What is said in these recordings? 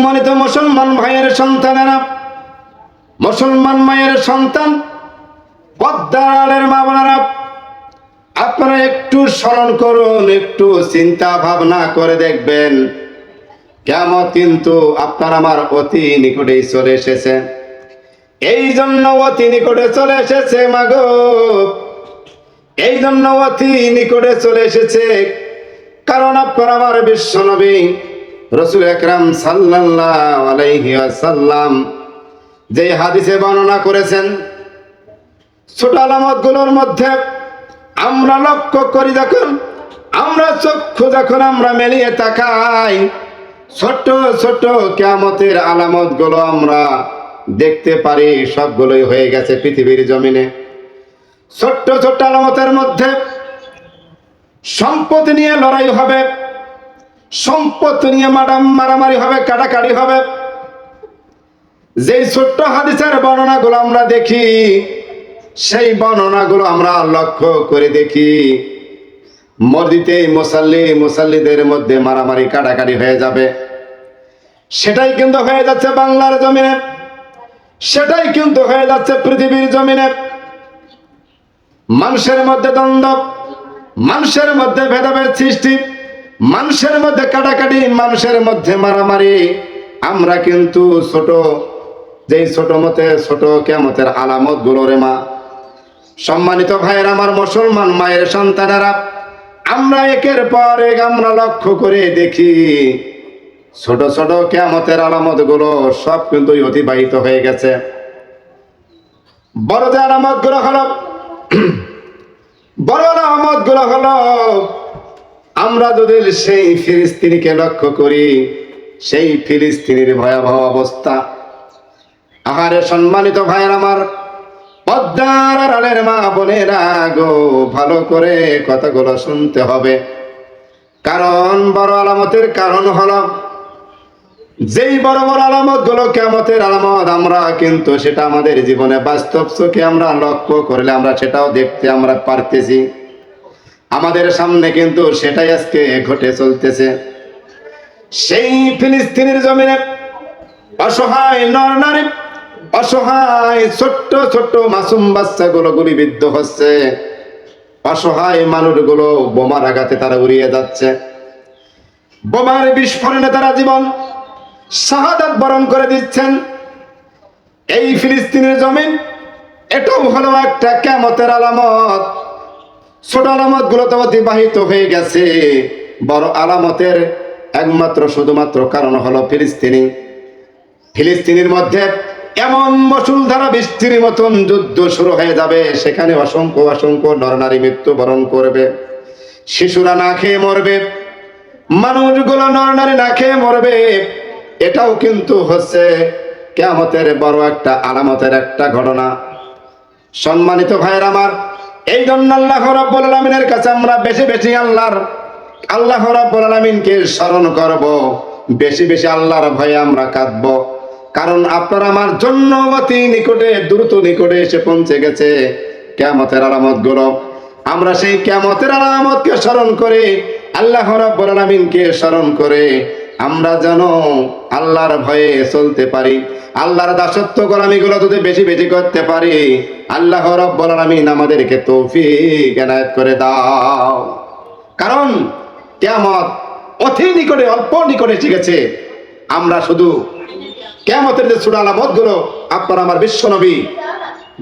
সম্মানিত মুসলমান ভাইয়ের সন্তানেরা, মুসলমান মায়ের সন্তান, পদ্মার মা বোনেরা, আপনারা একটু স্মরণ করুন, একটু চিন্তা ভাবনা করে দেখবেন, কিয়ামত কিন্তু আপনার আমার অতি নিকটেই চলে এসেছে। এই জন্য অতি নিকটে চলে এসেছে মাগো, এই জন্য অতি নিকটে চলে এসেছে, কারণ আপনার আমার বিশ্বনবী রাসূল আকরাম সাল্লাল্লাহু আলাইহি ওয়াসাল্লাম যে হাদিসে বর্ণনা করেছেন, ছোট আলামতগুলোর মধ্যে আমরা লক্ষ্য করি, যখন আমরা চক্ষু যখন আমরা মেলিয়ে তাকাই, ছোট ছোট কিয়ামতের আলামতগুলো আমরা দেখতে পারি, সবগুলোই হয়ে গেছে পৃথিবীর জমিনে। ছোট্ট ছোট্ট আলামতের মধ্যে সম্পত্তি নিয়ে লড়াই হবে, সম্পত্তি নিয়ে মারামারি হবে, কাটাকাটি হবে। যেই ছোট্ট হাদিসের বর্ণনাগুলো আমরা দেখি, সেই বর্ণনাগুলো আমরা লক্ষ্য করে দেখি, মসজিদে মুসাল্লিদের মধ্যে মারামারি কাটাকাটি হয়ে যাবে। সেটাই কিন্তু হয়ে যাচ্ছে বাংলার জমিনে, সেটাই কিন্তু হয়ে যাচ্ছে পৃথিবীর জমিনে। মানুষের মধ্যে দ্বন্দ্ব, মানুষের মধ্যে ভেদাভেদ সৃষ্টি, মানুষের মধ্যে কাটাকাটি, মানুষের মধ্যে মারামারি। আমরা কিন্তু যেই ছোট কিয়ামতের আলামত গুলো রে মা, সম্মানিত ভাইয়ের আমার, মুসলমান মায়ের সন্তানেরা, আমরা একের পর এক আমরা লক্ষ্য করে দেখি, ছোট ছোট কিয়ামতের আলামত গুলো সব কিন্তু অতিবাহিত হয়ে গেছে। বড় যে আলামত গুলো হলো, বড় আলামত গুলো হলো, আমরা যদি সেই ফিলিস্তিনিকে লক্ষ্য করি, সেই ফিলিস্তিনির ভয়াবহ অবস্থা। আহারে সম্মানিত ভাইয়ের আমার, পদ্মার আড়ালের মা বোনেরা গো, ভালো করে কথাগুলো শুনতে হবে। কারণ বড় আলামতের কারণ হলো, যেই বড় বড় আলামত গুলো কিয়ামতের আলামত, আমরা কিন্তু সেটা আমাদের জীবনে বাস্তব চোখে আমরা লক্ষ্য করলে আমরা সেটাও দেখতে আমরা পারতেছি। আমাদের সামনে কিন্তু সেটাই আজকে ঘটে চলতেছে। সেই ফিলিস্তিনের জমিনে অসহায় নর নারী, অসহায় ছোট্ট ছোট্ট মাসুম বাচ্চাগুলো গুলিবিদ্ধ হচ্ছে, অসহায় মানুষগুলো বোমার আঘাতে তারা উড়িয়ে যাচ্ছে, বোমার বিস্ফোরণে তারা জীবন শাহাদাত বরণ করে দিচ্ছেন। এই ফিলিস্তিনের জমিন, এটাও হলো একটা কিয়ামতের আলামত। ছোট আলামত গুলো তো অতিবাহিত হয়ে গেছে, বড় আলামতের একমাত্র শুধুমাত্র কারণ হলো ফিলিস্তিনের মধ্যে এমন মুষলধারা বৃষ্টির মতন যুদ্ধ শুরু হয়ে যাবে, সেখানে অসংখ্য অসংখ্য নরনারী মৃত্যুবরণ করবে, শিশুরা না খেয়ে মরবে, মানুষগুলো নরনারী না খেয়ে মরবে। এটাও কিন্তু হচ্ছে কিয়ামতের বড় একটা আলামতের একটা ঘটনা। সম্মানিত ভাইয়ের আমার, এই জন্য আল্লাহ রাব্বুল আলামিনের কাছে আমরা বেশি বেশি আল্লাহ রাব্বুল আলামিনকে স্মরণ করব, বেশি বেশি আল্লাহর ভয়ে আমরা কাঁদব। কারণ আপনার আমার জন্য অতি নিকটে, দ্রুত নিকটে এসে পৌঁছে গেছে কিয়ামতের আলামত গুলো। আমরা সেই কিয়ামতের আলামতকে স্মরণ করে, আল্লাহ রাব্বুল আলামিনকে স্মরণ করে আমরা যেন আল্লাহর ভয়ে চলতে পারি, আল্লাহর দাসত্ব গোলামিগুলো যদি বেশি বেশি করতে পারি, আল্লাহ রাব্বুল আলামিন আমাদেরকে তৌফিক এনায়েত করে দাও। কারণ কিয়ামত অতি নিকটে, অল্প নিকটে এসে গেছে। আমরা শুধু কিয়ামতের যে ছোট আলামতগুলো আপনার আমার বিশ্বনবী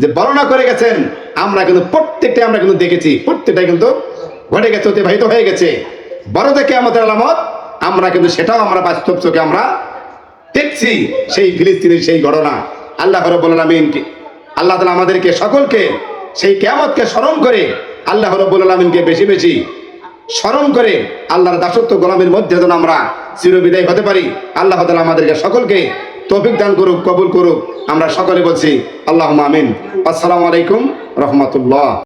যে বর্ণনা করে গেছেন, আমরা কিন্তু প্রত্যেকটা আমরা কিন্তু দেখেছি, প্রত্যেকটাই কিন্তু ঘটে গেছে, অতিবাহিত হয়ে গেছে। বড় যে কিয়ামতের আলামত, আমরা কিন্তু সেটাও আমরা বাস্তব চোখে আমরা দেখছি, সেই ফিলিস্তিনের সেই ঘটনা। আল্লাহ রাব্বুল আলামিন, আল্লাহ তাআলা আমাদেরকে সকলকে সেই কিয়ামতকে স্মরণ করে, আল্লাহ রাব্বুল আলামিনকে বেশি বেশি স্মরণ করে আল্লাহর দাসত্ব গোলামের মধ্যে যেন আমরা চিরবিদায় হতে পারি। আল্লাহ তাআলা আমাদেরকে সকলকে তৌফিক দান করুক, কবুল করুক। আমরা সকলে বলছি আল্লাহুম্মা আমিন। আসসালামু আলাইকুম রাহমাতুল্লাহ।